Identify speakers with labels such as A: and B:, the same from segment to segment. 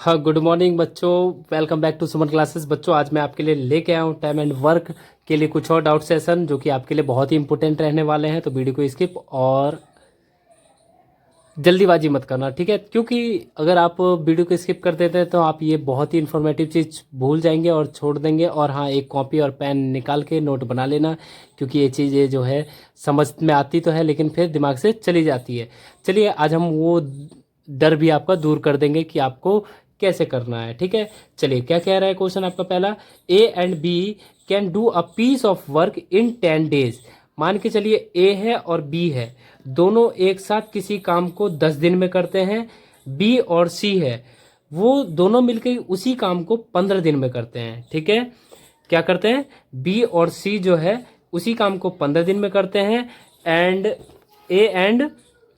A: हाँ, good morning बच्चों। Welcome back to Suman classes. बच्चों, आज मैं आपके लिए लेके आया हूँ टाइम एंड वर्क के लिए कुछ और डाउट सेशन जो कि आपके लिए बहुत ही इंपॉर्टेंट रहने वाले हैं। तो वीडियो को स्किप और जल्दीबाजी मत करना, ठीक है? क्योंकि अगर आप वीडियो को स्किप कर देते हैं तो आप ये बहुत ही इन्फॉर्मेटिव चीज़ भूल जाएंगे और छोड़ देंगे। और हाँ, एक कॉपी और पेन निकाल के नोट बना लेना, क्योंकि ये चीज़ें जो है समझ में आती तो है लेकिन फिर दिमाग से चली जाती है। चलिए, आज हम वो डर भी आपका दूर कर देंगे कि आपको कैसे करना है, ठीक है? चलिए, क्या कह रहा है क्वेश्चन आपका पहला। A and B can do a piece of work in 10 days। मान के चलिए ए है और बी है, दोनों एक साथ किसी काम को 10 दिन में करते हैं। बी और सी है, वो दोनों मिलकर उसी काम को 15 दिन में करते हैं, ठीक है? क्या करते हैं? बी और सी जो है उसी काम को 15 दिन में करते हैं। एंड ए एंड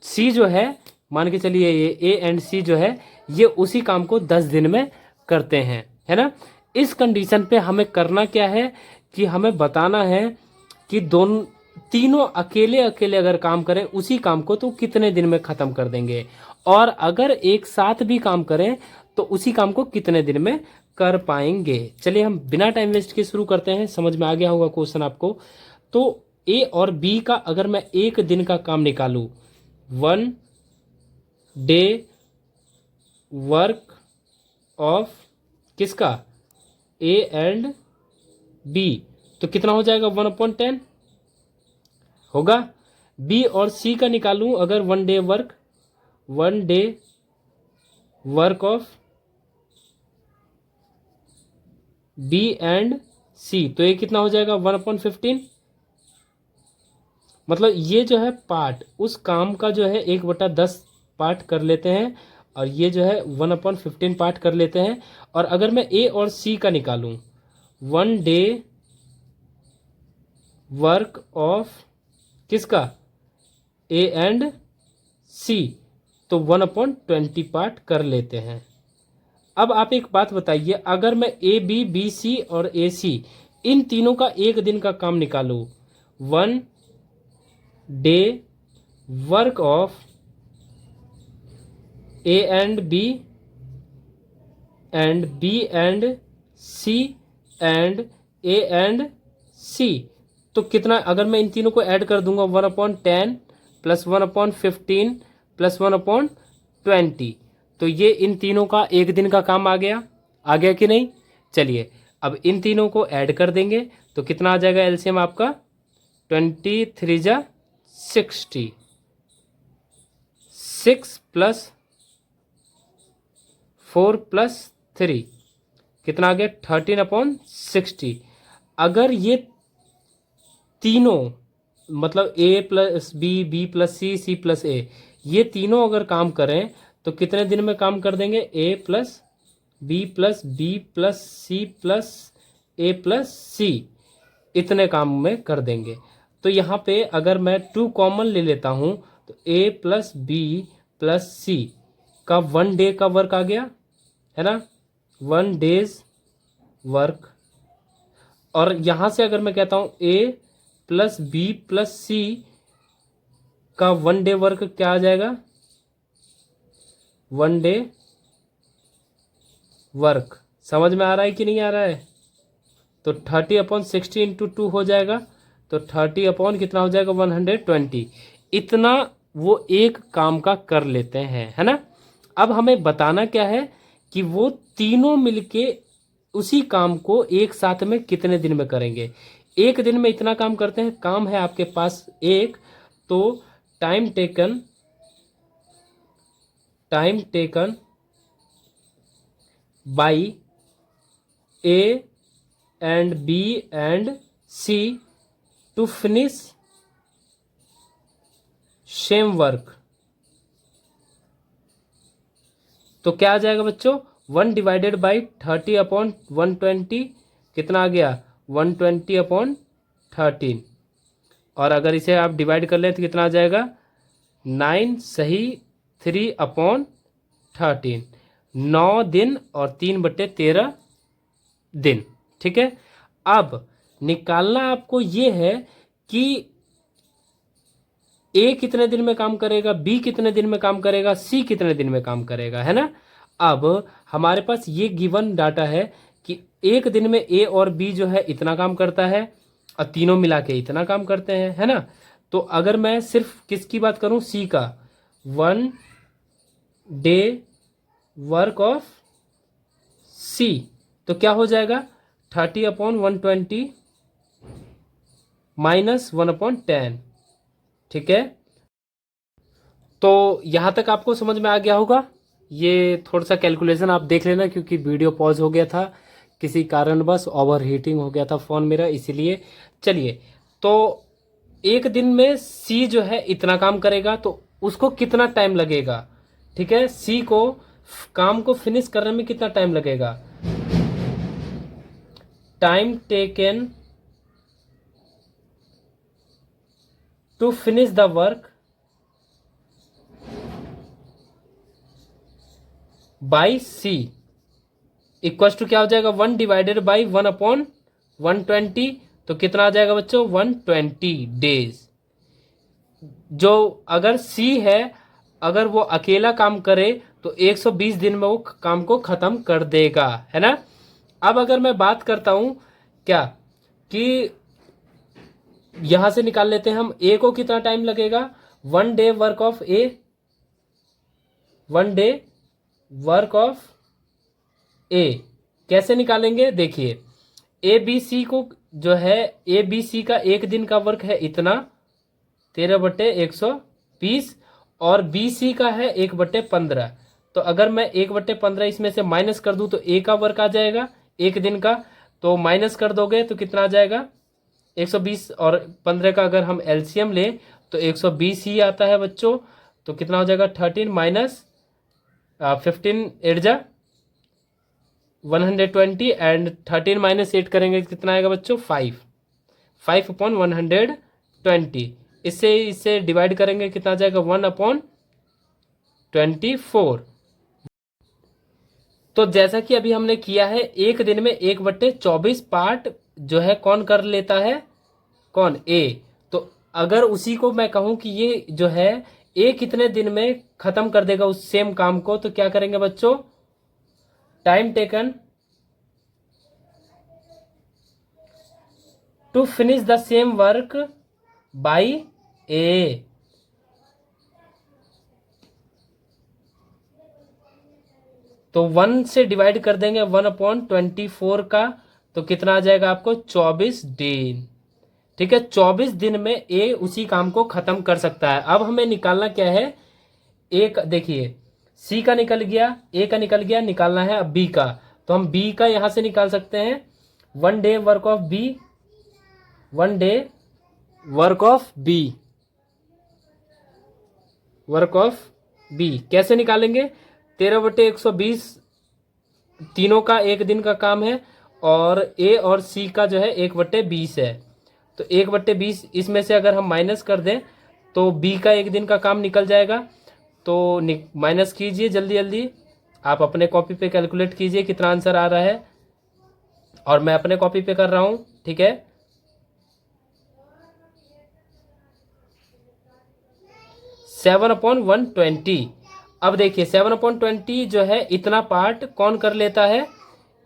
A: सी जो है, मान के चलिए ये ए एंड सी जो है ये उसी काम को 10 दिन में करते हैं, है ना? इस कंडीशन पे हमें करना क्या है कि हमें बताना है कि दोनों तीनों अकेले अकेले अगर काम करें उसी काम को तो कितने दिन में ख़त्म कर देंगे, और अगर एक साथ भी काम करें तो उसी काम को कितने दिन में कर पाएंगे। चलिए, हम बिना टाइम वेस्ट के शुरू करते हैं। समझ में आ गया होगा क्वेश्चन आपको। तो ए और बी का अगर मैं एक दिन का काम निकालूं, 1 डे वर्क ऑफ किसका? ए एंड बी, तो कितना हो जाएगा? 1/10 होगा। बी और सी का निकालूं अगर 1 day work of B and C, तो ये कितना हो जाएगा? 1/15। मतलब ये जो है पार्ट उस काम का जो है 1/10 पार्ट कर लेते हैं, और ये जो है 1/15 पार्ट कर लेते हैं। और अगर मैं ए और सी का निकालूं, 1 डे वर्क ऑफ किसका? ए एंड सी, तो 1/20 पार्ट कर लेते हैं। अब आप एक बात बताइए, अगर मैं ए बी बी सी और ए सी इन तीनों का एक दिन का काम निकालूं, 1 day work of A and B and C and A and C, तो कितना? अगर मैं इन तीनों को ऐड कर दूंगा, 1/10 प्लस 1/15 प्लस 1/20, तो ये इन तीनों का एक दिन का काम आ गया कि नहीं? चलिए, अब इन तीनों को ऐड कर देंगे तो कितना आ जाएगा एलसीएम आपका? 23×60, 6 + 4 + 3 कितना आ गया? 13/60। अगर ये तीनों मतलब ए प्लस बी, बी प्लस सी, सी प्लस ए, ये तीनों अगर काम करें तो कितने दिन में काम कर देंगे? A plus B plus B plus C plus A plus C, इतने काम में कर देंगे। तो यहाँ पे अगर मैं 2 कॉमन ले लेता हूँ तो ए प्लस बी प्लस सी का 1 डे का वर्क आ गया, है ना? 1 डेज वर्क। और यहाँ से अगर मैं कहता हूँ ए प्लस बी प्लस सी का 1 डे वर्क क्या आ जाएगा? 1 डे वर्क। समझ में आ रहा है कि नहीं आ रहा है? तो 30/60 इंटू 2 हो जाएगा, तो 30 कितना हो जाएगा? 120। इतना वो एक काम का कर लेते हैं, है ना? अब हमें बताना क्या है कि वो तीनों मिलके उसी काम को एक साथ में कितने दिन में करेंगे। एक दिन में इतना काम करते हैं, काम है आपके पास एक, तो time taken by A and B and C to finish same work, तो क्या आ जाएगा बच्चों? 1/30/120 कितना आ गया? 120/13। और अगर इसे आप डिवाइड कर लें तो कितना आ जाएगा? 9 सही 3/13, 9 दिन और 3/13 दिन, ठीक है? अब निकालना आपको ये है कि ए कितने दिन में काम करेगा, बी कितने दिन में काम करेगा, सी कितने दिन में काम करेगा, है ना? अब हमारे पास ये गिवन डाटा है कि एक दिन में ए और बी जो है इतना काम करता है और तीनों मिला के इतना काम करते हैं, है ना। तो अगर मैं सिर्फ किसकी बात करूं, सी का, 1 डे वर्क ऑफ सी, तो क्या हो जाएगा 30/120 माइनस 1/10। ठीक है, तो यहाँ तक आपको समझ में आ गया होगा। ये थोड़ा सा कैलकुलेशन आप देख लेना, क्योंकि वीडियो पॉज हो गया था किसी कारणवश, ओवर हीटिंग हो गया था फ़ोन मेरा, इसीलिए। चलिए, तो एक दिन में सी जो है इतना काम करेगा, तो उसको कितना टाइम लगेगा। ठीक है, सी को काम को फिनिश करने में कितना टाइम लगेगा। Time taken to finish the work by C equal to क्या हो जाएगा, 1/1/1/120। तो कितना आ जाएगा बच्चों, 120 डेज। जो अगर सी है, अगर वो अकेला काम करे तो 120 दिन में वो काम को खत्म कर देगा, है ना। अब अगर मैं बात करता हूं क्या कि यहां से निकाल लेते हैं हम, ए को कितना टाइम लगेगा, 1 day work of A, 1 day work of A कैसे निकालेंगे, देखिए ए बी सी को जो है, ए बी सी का एक दिन का वर्क है इतना 13/120, और बी सी का है 1/15। तो अगर मैं 1/15 इसमें से माइनस कर दूं तो ए का वर्क आ जाएगा एक दिन का, तो माइनस कर दोगे तो कितना आ जाएगा 120, और 15 का अगर हम एलसीएम लें तो 120 ही आता है बच्चों। तो कितना हो जाएगा 13 माइनस 15 8 जा 120, एंड 13 माइनस 8 करेंगे कितना आएगा बच्चों 5/120। इससे डिवाइड करेंगे कितना आ जाएगा 1/24। तो जैसा कि अभी हमने किया है, एक दिन में 1/24 पार्ट जो है कौन कर लेता है, कौन, ए। तो अगर उसी को मैं कहूं कि ये जो है ए कितने दिन में खत्म कर देगा उस सेम काम को, तो क्या करेंगे बच्चों, time taken to finish the same work by A. तो 1 से डिवाइड कर देंगे 1/24 का, तो कितना आ जाएगा आपको 24 दिन। ठीक है, 24 दिन में ए उसी काम को खत्म कर सकता है। अब हमें निकालना क्या है, एक देखिए सी का निकल गया, ए का निकल गया, निकालना है अब बी का। तो हम बी का यहां से निकाल सकते हैं, 1 day work of B, 1 day work of B, work of B कैसे निकालेंगे, 13/120 तीनों का एक दिन का काम है, और ए और सी का जो है 1/20 है। तो 1/20 इसमें से अगर हम माइनस कर दें तो बी का एक दिन का काम निकल जाएगा। तो माइनस कीजिए जल्दी जल्दी, आप अपने कॉपी पे कैलकुलेट कीजिए कितना आंसर आ रहा है, और मैं अपने कॉपी पे कर रहा हूं। ठीक है, 7/120। अब देखिए 7/20 जो है इतना पार्ट कौन कर लेता है,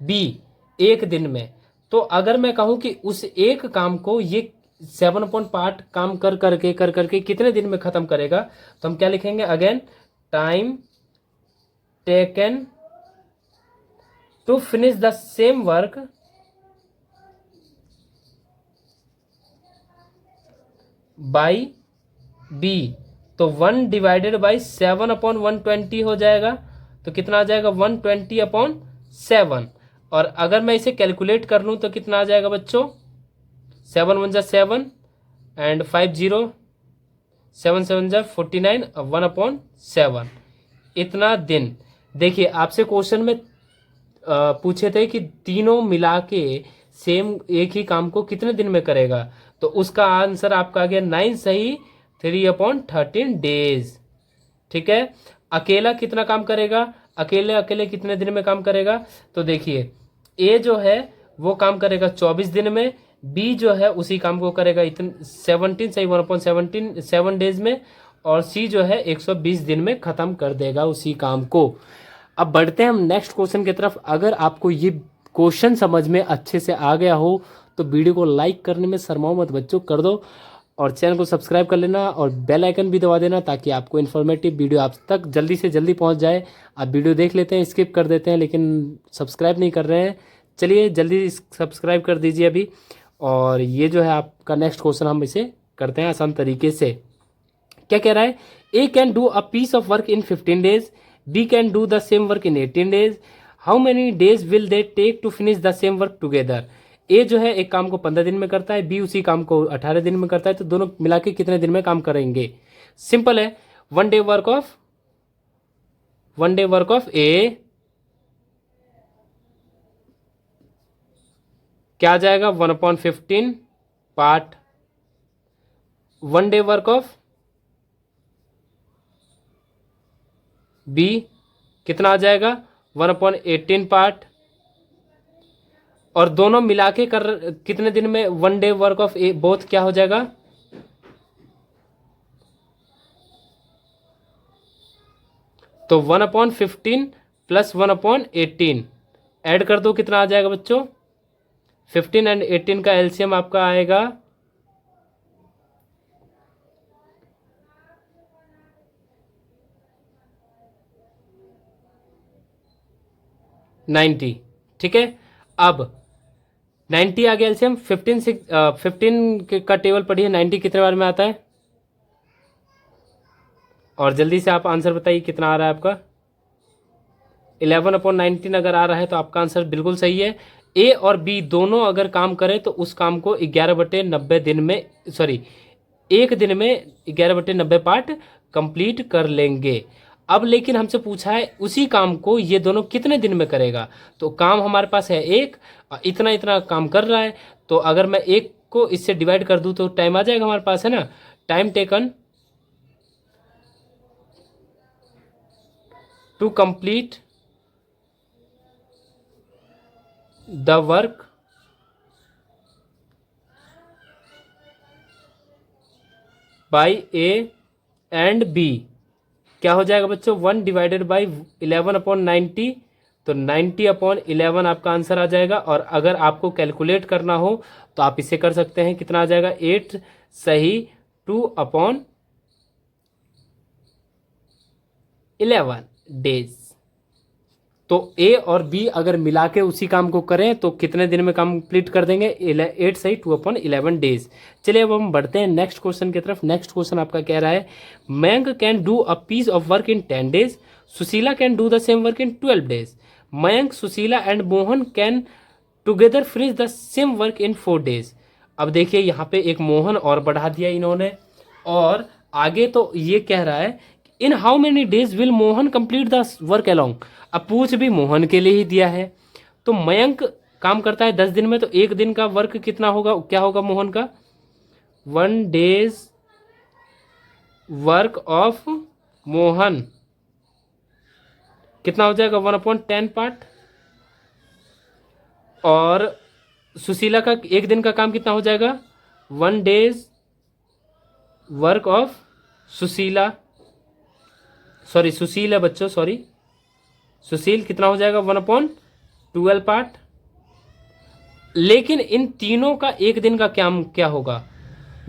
A: बी, एक दिन में। तो अगर मैं कहूं कि उस एक काम को ये 7 पार्ट काम कर करके कितने दिन में खत्म करेगा, तो हम क्या लिखेंगे, again time taken to finish the same work by B. तो 1 डिवाइडेड बाई 7/120 हो जाएगा, तो कितना आ जाएगा 120/7। और अगर मैं इसे कैलकुलेट कर लूँ तो कितना आ जाएगा बच्चों, 7 1 7 एंड 5 0 7 7 49 1/7 इतना दिन। देखिए आपसे क्वेश्चन में पूछे थे कि तीनों मिला के सेम एक ही काम को कितने दिन में करेगा, तो उसका आंसर आपका आ गया 9 सही, 3/13 डेज। ठीक है, अकेला कितना काम करेगा, अकेले अकेले कितने दिन में काम करेगा, तो देखिए ए जो है वो काम करेगा 24 दिन में, बी जो है उसी काम को करेगा इतने 17 सही 1/17 7 डेज में, और सी जो है 120 दिन में खत्म कर देगा उसी काम को। अब बढ़ते हैं हम नेक्स्ट क्वेश्चन की तरफ। अगर आपको ये क्वेश्चन समझ में अच्छे से आ गया हो तो वीडियो को लाइक करने में शर्माओ मत बच्चों, कर दो, और चैनल को सब्सक्राइब कर लेना और बेल आइकन भी दबा देना ताकि आपको इन्फॉर्मेटिव वीडियो आप तक जल्दी से जल्दी पहुंच जाए। आप वीडियो देख लेते हैं, स्किप कर देते हैं, लेकिन सब्सक्राइब नहीं कर रहे हैं। चलिए जल्दी सब्सक्राइब कर दीजिए अभी। और ये जो है आपका नेक्स्ट क्वेश्चन, हम इसे करते हैं आसान तरीके से। क्या कह रहा है? A can do a piece of work in 15 days, B can do the same work in 18 days, how many days will they take to finish the same work together. A जो है एक काम को 15 दिन में करता है, बी उसी काम को 18 दिन में करता है, तो दोनों मिला के कितने दिन में काम करेंगे? सिंपल है, one day work of A क्या आ जाएगा? 1/15 part. One day work of B कितना आ जाएगा? 1/18 पार्ट। और दोनों मिला के कर कितने दिन में? One day work of A both क्या हो जाएगा? तो 1/15 प्लस 1/18 ऐड कर दो, कितना आ जाएगा बच्चों? 15 एंड 18 का एलसीएम आपका आएगा 90। ठीक है, अब 90 आ गया एलसीएम। 15 का टेबल पढ़िए, 90 कितने बार में आता है? और जल्दी से आप आंसर बताइए कितना आ रहा है आपका? 11/19 अगर आ रहा है तो आपका आंसर बिल्कुल सही है। ए और बी दोनों अगर काम करें तो उस काम को 11/90 दिन में, सॉरी, एक दिन में 11/90 पार्ट कंप्लीट कर लेंगे। अब लेकिन हमसे पूछा है उसी काम को ये दोनों कितने दिन में करेगा। तो काम हमारे पास है एक, इतना इतना काम कर रहा है, तो अगर मैं एक को इससे डिवाइड कर दूं तो टाइम आ जाएगा हमारे पास, है ना? Time taken to complete the work by A and B क्या हो जाएगा बच्चों? 1 डिवाइडेड बाई 11/90, तो 90/11 आपका आंसर आ जाएगा। और अगर आपको कैलकुलेट करना हो तो आप इसे कर सकते हैं, कितना आ जाएगा? 8 सही 2/11 डेज। तो ए और बी अगर मिला के उसी काम को करें तो कितने दिन में कंप्लीट कर देंगे? 8 सही 2/11 डेज। चलिए अब हम बढ़ते हैं नेक्स्ट क्वेश्चन की तरफ। नेक्स्ट क्वेश्चन आपका कह रहा है Mayank can do a piece of work in 10 days, Sushila can do the same work in 12 days, Mayank, Sushila and Mohan can together finish the same work in 4 days। अब देखिए यहाँ पे एक मोहन और बढ़ा दिया इन्होंने, और आगे तो ये कह रहा है in how many days will Mohan complete the work along. अब पूछ भी मोहन के लिए ही दिया है, तो मयंक काम करता है 10 दिन में, तो एक दिन का वर्क कितना होगा, क्या होगा मोहन का? 1 डेज वर्क ऑफ मोहन कितना हो जाएगा? 1/10 पार्ट। और सुशीला का एक दिन का काम कितना हो जाएगा? 1 days work of Sushila, sorry Sushil है बच्चों, सॉरी सुशील कितना हो जाएगा? 1/12 पार्ट। लेकिन इन तीनों का एक दिन का क्या होगा?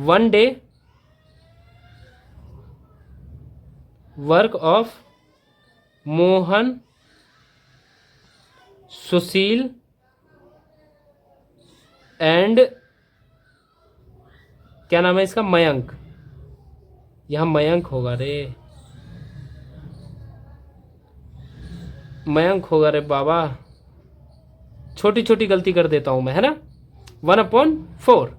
A: 1 day work of Mohan, Sushil and क्या नाम है इसका? मयंक। यहां मयंक होगा रे, मयंक होगा रे बाबा, छोटी छोटी गलती कर देता हूं मैं, है ना? 1/4।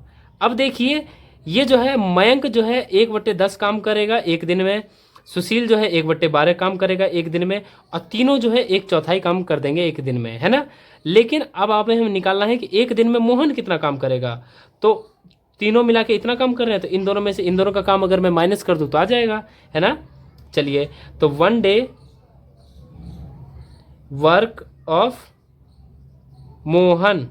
A: अब देखिए ये जो है मयंक जो है 1/10 काम करेगा एक दिन में, सुशील जो है 1/12 काम करेगा एक दिन में, और तीनों जो है 1/4 काम कर देंगे एक दिन में, है ना? लेकिन अब आप हमें निकालना है कि एक दिन में मोहन कितना काम करेगा। तो तीनों मिला के इतना काम कर रहे हैं, तो इन दोनों में से इन दोनों का काम अगर मैं माइनस कर दूं तो आ जाएगा, है ना? चलिए, तो 1 डे वर्क ऑफ मोहन,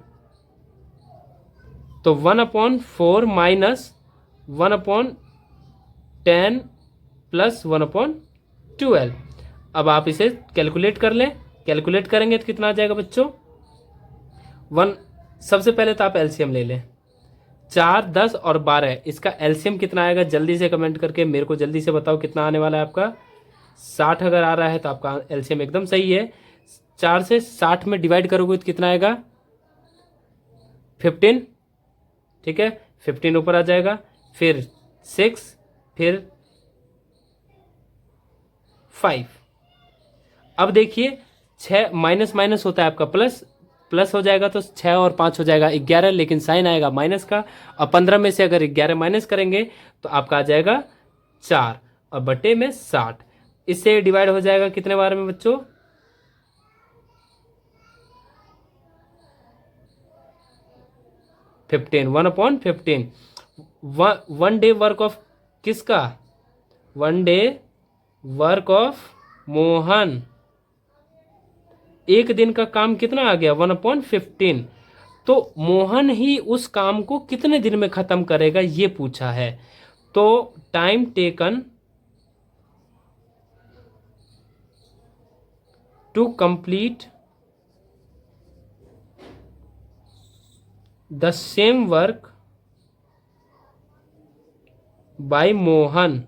A: तो 1/4 माइनस 1/10 प्लस 1/12। अब आप इसे कैलकुलेट कर लें, कैलकुलेट करेंगे तो कितना आ जाएगा बच्चों? 1। सबसे पहले तो आप एलसीएम ले लें। 4, 10 और 12, इसका एलसीएम कितना आएगा? जल्दी से कमेंट करके मेरे को जल्दी से बताओ कितना आने वाला है आपका। 60 अगर आ रहा है तो आपका एलसीएम एकदम सही है। 4 से 60 में डिवाइड करोगे तो कितना आएगा? 15। ठीक है, 15 ऊपर आ जाएगा, फिर 6, फिर 5। अब देखिए 6 माइनस माइनस होता है आपका प्लस, प्लस हो जाएगा तो 6 और 5 हो जाएगा 11, लेकिन साइन आएगा माइनस का। और 15 में से अगर 11 माइनस करेंगे तो आपका आ जाएगा 4 और बटे में 60। इससे डिवाइड हो जाएगा कितने बार में बच्चों? 15, 1/15। 1 डे वर्क ऑफ किसका? 1 डे वर्क ऑफ मोहन। एक दिन का काम कितना आ गया? 1/15। तो मोहन ही उस काम को कितने दिन में खत्म करेगा ये पूछा है। तो time taken to complete the same work by Mohan.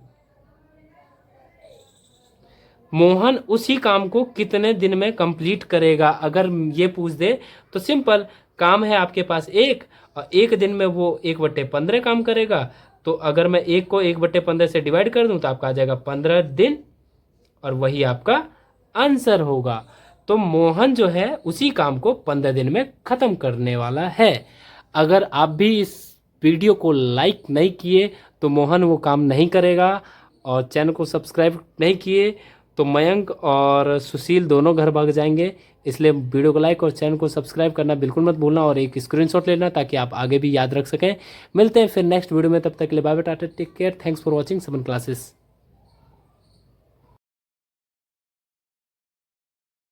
A: Mohan उसी काम को कितने दिन में कंप्लीट करेगा? अगर ये पूछ दे तो सिंपल काम है आपके पास एक, और एक दिन में वो 1/15 काम करेगा। तो अगर मैं एक को 1/15 से डिवाइड कर दूं तो आपका आ जाएगा 15 दिन, और वही आपका आंसर होगा। तो मोहन जो है उसी काम को 15 दिन में ख़त्म करने वाला है। अगर आप भी इस वीडियो को लाइक नहीं किए तो मोहन वो काम नहीं करेगा, और चैनल को सब्सक्राइब नहीं किए तो मयंक और सुशील दोनों घर भाग जाएंगे। इसलिए वीडियो को लाइक और चैनल को सब्सक्राइब करना बिल्कुल मत भूलना, और एक स्क्रीनशॉट लेना ताकि आप आगे भी याद रख सकें। मिलते हैं फिर नेक्स्ट वीडियो में, तब तक के लिए bye bye, tata, take care, thanks for watching 7 classes.